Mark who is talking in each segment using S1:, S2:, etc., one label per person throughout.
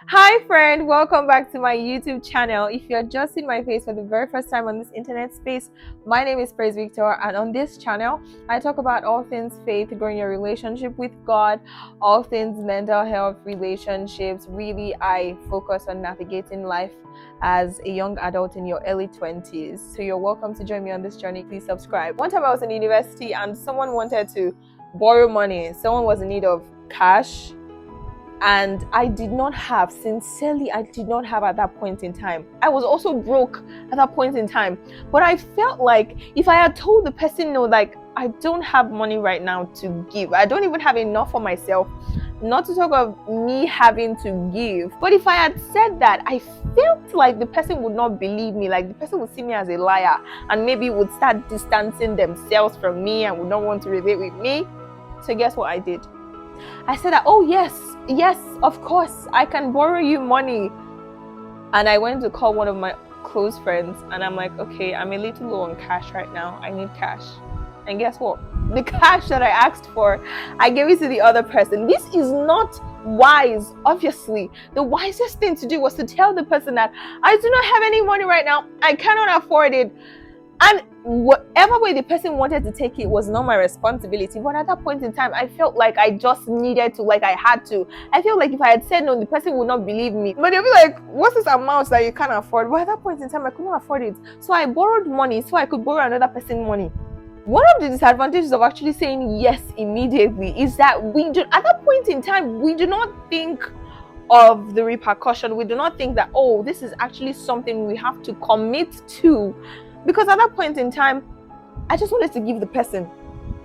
S1: Hi friend, welcome back to my YouTube channel. If you're just seeing my face for the very first time on this internet space, my name is Praise Victor, and on this channel I talk about all things faith, growing your relationship with God, all things mental health, relationships. Really, I focus on navigating life as a young adult in your early 20s. So you're welcome to join me on this journey. Please subscribe. One time I was in university and someone wanted to borrow money. Someone was in need of cash, and I did not have, sincerely, I did not have at that point in time. I was also broke at that point in time. But I felt like if I had told the person, no, like, I don't have money right now to give, I don't even have enough for myself, not to talk of me having to give. But if I had said that, I felt like the person would not believe me, like the person would see me as a liar and maybe would start distancing themselves from me and would not want to relate with me. So guess what I did? I said that, oh yes, of course, I can borrow you money. And I went to call one of my close friends and I'm like, okay, I'm a little low on cash right now. I need cash. And guess what? The cash that I asked for, I gave it to the other person. This is not wise, obviously. The wisest thing to do was to tell the person that I do not have any money right now. I cannot afford it. And whatever way the person wanted to take it was not my responsibility. But at that point in time, I felt like I just needed to, like I had to. I felt like if I had said no, the person would not believe me. But they'll be like, what's this amount that you can't afford? But at that point in time, I could not afford it. So I borrowed money so I could borrow another person's money. One of the disadvantages of actually saying yes immediately is that at that point in time, we do not think of the repercussion. We do not think that, oh, this is actually something we have to commit to. Because at that point in time, I just wanted to give the person.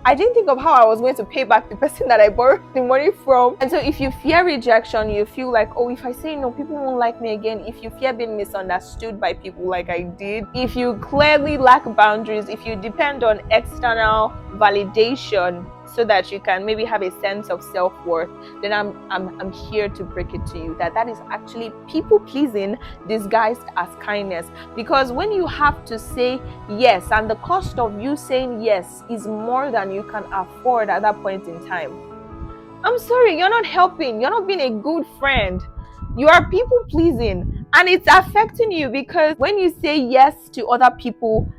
S1: I didn't think of how I was going to pay back the person that I borrowed the money from. And so if you fear rejection, you feel like, oh, if I say no, people won't like me again. If you fear being misunderstood by people like I did, if you clearly lack boundaries, if you depend on external validation so that you can maybe have a sense of self-worth, then I'm here to break it to you that is actually people pleasing disguised as kindness. Because when you have to say yes, and the cost of you saying yes is more than you can afford at that point in time, I'm sorry, you're not helping. You're not being a good friend. You are people pleasing, and it's affecting you. Because when you say yes to other people,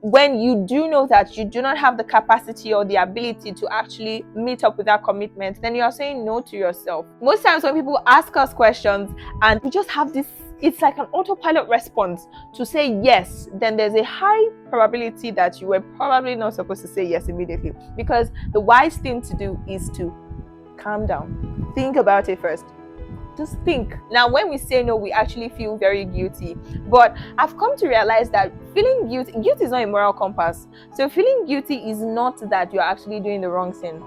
S1: when you do know that you do not have the capacity or the ability to actually meet up with that commitment, then you are saying no to yourself. Most times when people ask us questions and we just have this, it's like an autopilot response to say yes, then there's a high probability that you were probably not supposed to say yes immediately. Because the wise thing to do is to calm down, think about it first. Just think. Now, when we say no, we actually feel very guilty. But I've come to realize that feeling guilty is not a moral compass. So feeling guilty is not that you're actually doing the wrong thing.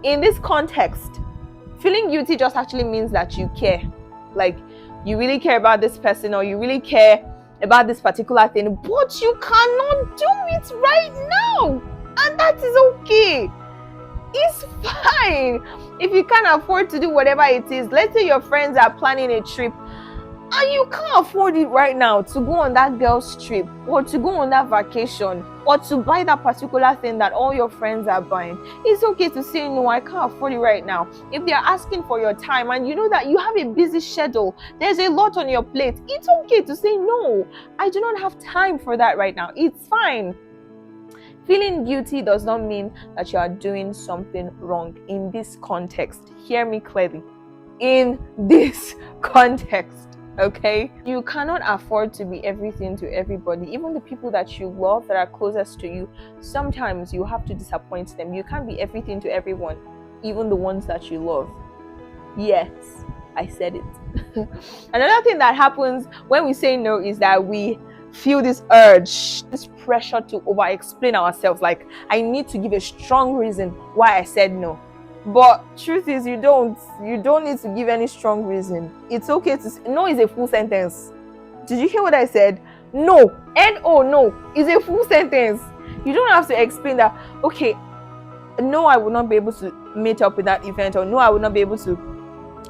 S1: In this context, feeling guilty just actually means that you care. Like, you really care about this person, or you really care about this particular thing, but you cannot do it right now. And that is okay. It's fine. If you can't afford to do whatever it is, let's say your friends are planning a trip and you can't afford it right now to go on that girl's trip, or to go on that vacation, or to buy that particular thing that all your friends are buying. It's okay to say no, I can't afford it right now. If they're asking for your time and you know that you have a busy schedule, there's a lot on your plate, it's okay to say no, I do not have time for that right now. It's fine. Feeling guilty does not mean that you are doing something wrong in this context. Hear me clearly. In this context, okay? You cannot afford to be everything to everybody. Even the people that you love, that are closest to you, sometimes you have to disappoint them. You can't be everything to everyone, even the ones that you love. Yes, I said it. Another thing that happens when we say no is that we feel this urge, this pressure to over-explain ourselves. Like, I need to give a strong reason why I said no. But truth is, you don't need to give any strong reason. It's okay to say no is a full sentence. Did you hear what I said? No, N-O, no, is a full sentence. You don't have to explain that, okay, no, I will not be able to meet up with that event, or no, I will not be able to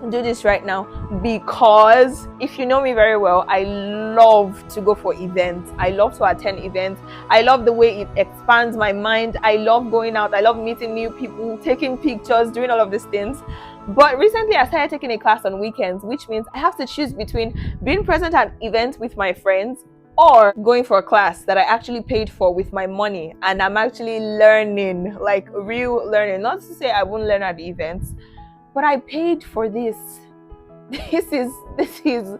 S1: do this right now, because if you know me very well, I love to go for events. I love to attend events. I love the way it expands my mind. I love going out. I love meeting new people, taking pictures, doing all of these things. But recently I started taking a class on weekends, which means I have to choose between being present at events with my friends or going for a class that I actually paid for with my money, and I'm actually learning, like real learning. Not to say I won't learn at the events, but I paid for this. This is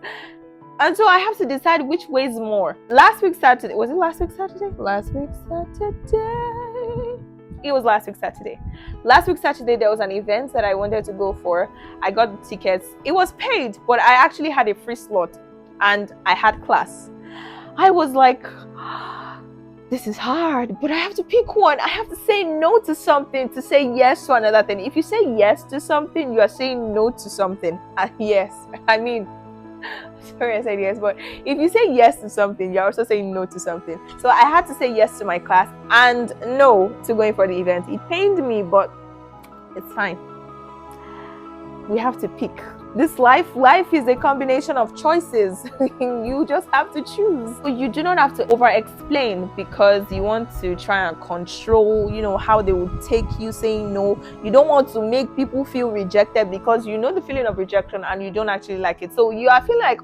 S1: and so I have to decide which weighs more. Last week Saturday, was it last week Saturday? Last week Saturday. It was last week Saturday. Last week Saturday, there was an event that I wanted to go for. I got the tickets. It was paid, but I actually had a free slot and I had class. I was like, this is hard, but I have to pick one. I have to say no to something to say yes to another thing. If you say yes to something, you are saying no to something. Yes, I mean, sorry I said yes, but if you say yes to something, you're also saying no to something. So I had to say yes to my class and no to going for the event. It pained me, but it's fine. We have to pick. This life is a combination of choices. You just have to choose. You do not have to over explain because you want to try and control, how they would take you saying no. You don't want to make people feel rejected because you know the feeling of rejection and you don't actually like it. So you are feeling like,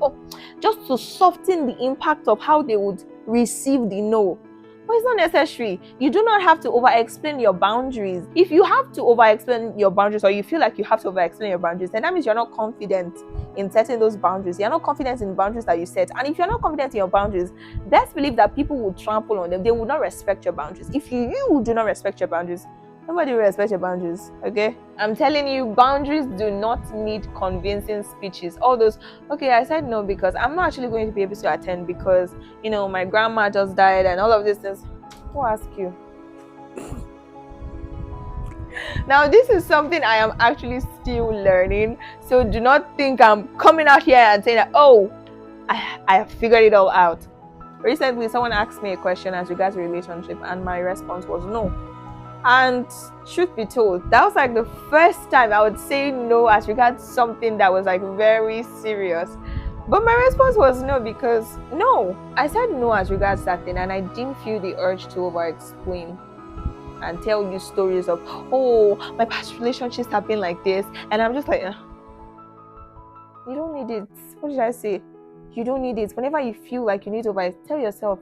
S1: just to soften the impact of how they would receive the no. But it's not necessary. You do not have to over-explain your boundaries. If you have to over-explain your boundaries, or you feel like you have to over-explain your boundaries, then that means you're not confident in setting those boundaries. You're not confident in the boundaries that you set. And if you're not confident in your boundaries, best believe that people will trample on them. They will not respect your boundaries. If you do not respect your boundaries, nobody will respect your boundaries, okay? I'm telling you, boundaries do not need convincing speeches. All those, okay, I said no because I'm not actually going to be able to attend because, my grandma just died and all of these things. Who asked you? Now, this is something I am actually still learning. So do not think I'm coming out here and saying that, I have figured it all out. Recently, someone asked me a question as regards a relationship and my response was no. And truth be told, that was like the first time I would say no as regards something that was like very serious. But my response was no because I said no as regards that thing, and I didn't feel the urge to over-explain and tell you stories of, my past relationships have been like this, and I'm just like, you don't need it. What did I say? You don't need it. Whenever you feel like you need to tell yourself,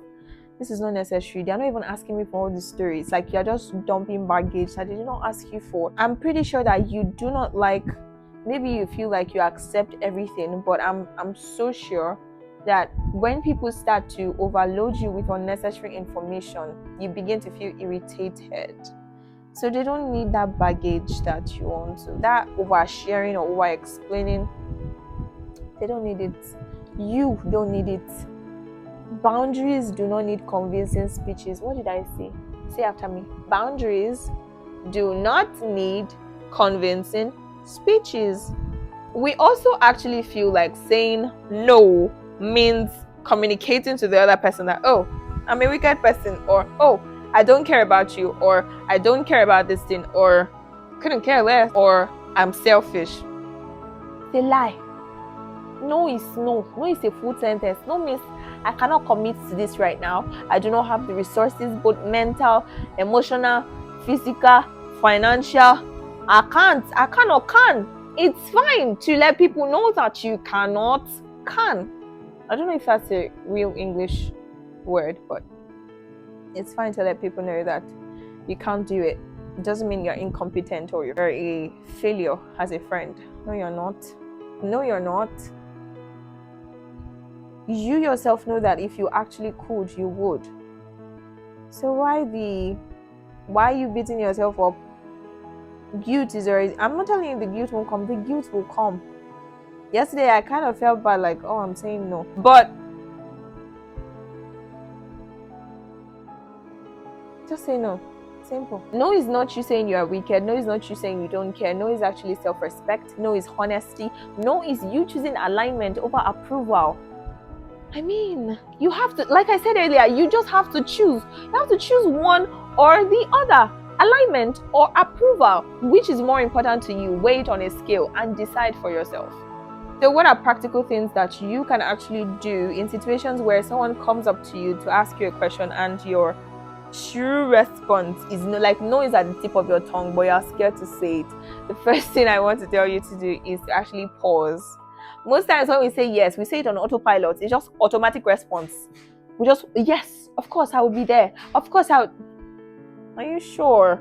S1: this is not necessary. They're not even asking me for all these stories. Like, you're just dumping baggage that they did not ask you for. I'm pretty sure that you do not maybe you feel like you accept everything, but I'm so sure that when people start to overload you with unnecessary information, you begin to feel irritated. So they don't need that baggage that you want to. That oversharing or over-explaining, they don't need it. You don't need it. Boundaries do not need convincing speeches. What did I say? Say after me. Boundaries do not need convincing speeches. We also actually feel like saying no means communicating to the other person that, I'm a wicked person, or I don't care about you, or I don't care about this thing, or couldn't care less, or I'm selfish. They lie. No is no. No is a full sentence. No means I cannot commit to this right now. I do not have the resources, both mental, emotional, physical, financial. I can. It's fine to let people know that you cannot, can. I don't know if that's a real English word, but it's fine to let people know that you can't do it. It doesn't mean you're incompetent or you're a failure as a friend. No, you're not. No, you're not. You yourself know that if you actually could, you would. So why are you beating yourself up? Guilt is already, I'm not telling you the guilt won't come. The guilt will come. Yesterday I kind of felt bad, like, I'm saying no, but just say no. Simple. No is not you saying you are wicked. No is not you saying you don't care. No is actually self-respect. No is honesty. No is you choosing alignment over approval. I mean, you have to, like I said earlier, you just have to choose. You have to choose one or the other. Alignment or approval. Which is more important to you? Weigh it on a scale and decide for yourself. So what are practical things that you can actually do in situations where someone comes up to you to ask you a question and you're true response is no. Like, no is at the tip of your tongue, but you're scared to say it. The first thing I want to tell you to do is to actually pause. Most times when we say yes, we say it on autopilot. It's just automatic response. We just, yes, of course I will be there. Of course I would. Are you sure?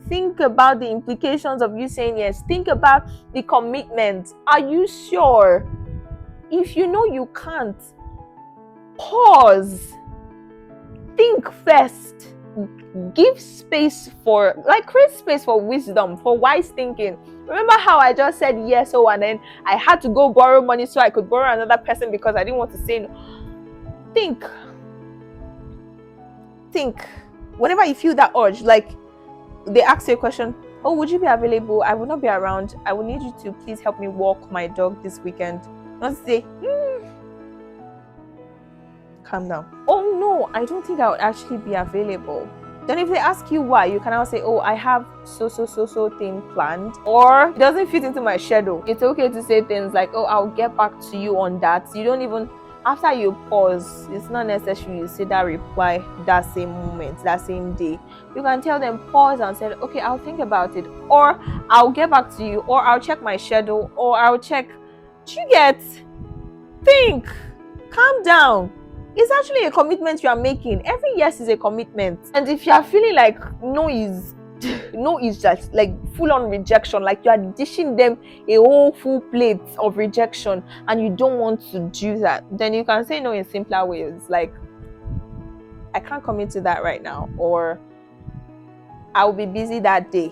S1: Think about the implications of you saying yes. Think about the commitment. Are you sure? If you know you can't, pause. Think first. Give space for, like, create space for wisdom, for wise thinking. Remember how I just said yes, oh, and then I had to go borrow money so I could borrow another person because I didn't want to say no. Think. Whenever you feel that urge, like they ask you a question, oh, would you be available? I will not be around. I will need you to please help me walk my dog this weekend. Not say, calm down. Oh no, I don't think I would actually be available. Then if they ask you why, you can now say, oh, I have so thing planned, or it doesn't fit into my schedule. It's okay to say things like, oh, I'll get back to you on that. You don't even, after you pause, it's not necessary you say that reply that same moment, that same day. You can tell them, pause and say, okay, I'll think about it, or I'll get back to you, or I'll check my schedule, or I'll check. Do you get? Think. Calm down. It's actually a commitment you are making. Every yes is a commitment. And if you are feeling like no is just like full on rejection, like you are dishing them a whole full plate of rejection and you don't want to do that, then you can say no in simpler ways, like, I can't commit to that right now, or I will be busy that day,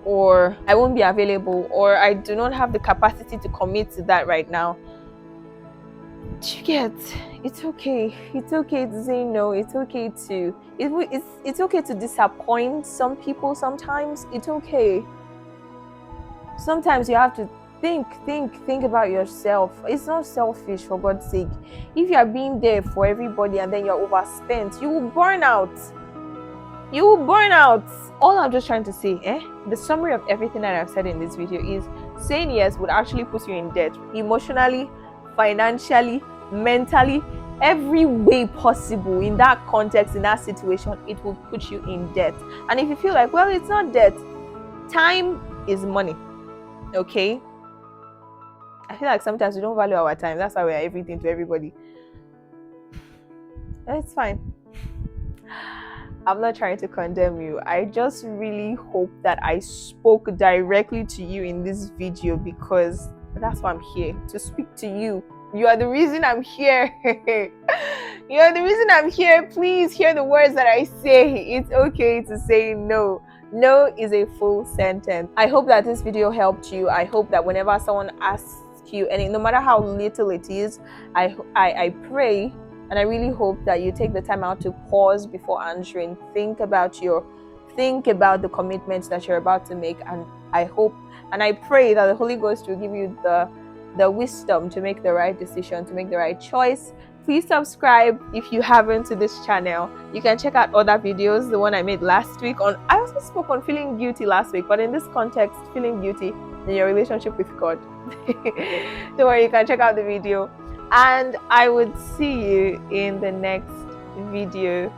S1: or I won't be available, or I do not have the capacity to commit to that right now. Do you get? It's okay. It's okay to say no. It's okay to it's okay to disappoint some people sometimes. It's okay. Sometimes you have to think about yourself. It's not selfish, for God's sake. If you are being there for everybody and then you're overspent, you will burn out. All I'm just trying to say, the summary of everything that I've said in this video is saying yes would actually put you in debt, emotionally, financially, mentally, every way possible. In that context, in that situation, it will put you in debt. And if you feel like, well, it's not debt, time is money. Okay, I feel like sometimes we don't value our time. That's why we are everything to everybody. It's fine. I'm not trying to condemn you. I just really hope that I spoke directly to you in this video, because that's why I'm here, to speak to you. You are the reason I'm here. You are the reason I'm here. Please hear the words that I say. It's okay to say no. No is a full sentence. I hope that this video helped you. I hope that whenever someone asks you, and no matter how little it is, I pray and I really hope that you take the time out to pause before answering. Think about the commitments that you're about to make, and I hope and I pray that the Holy Ghost will give you the wisdom to make the right decision, to make the right choice. Please subscribe if you haven't to this channel. You can check out other videos, the one I made last week on, I also spoke on feeling guilty last week, but in this context, feeling guilty in your relationship with God. Don't worry, you can check out the video, and I would see you in the next video.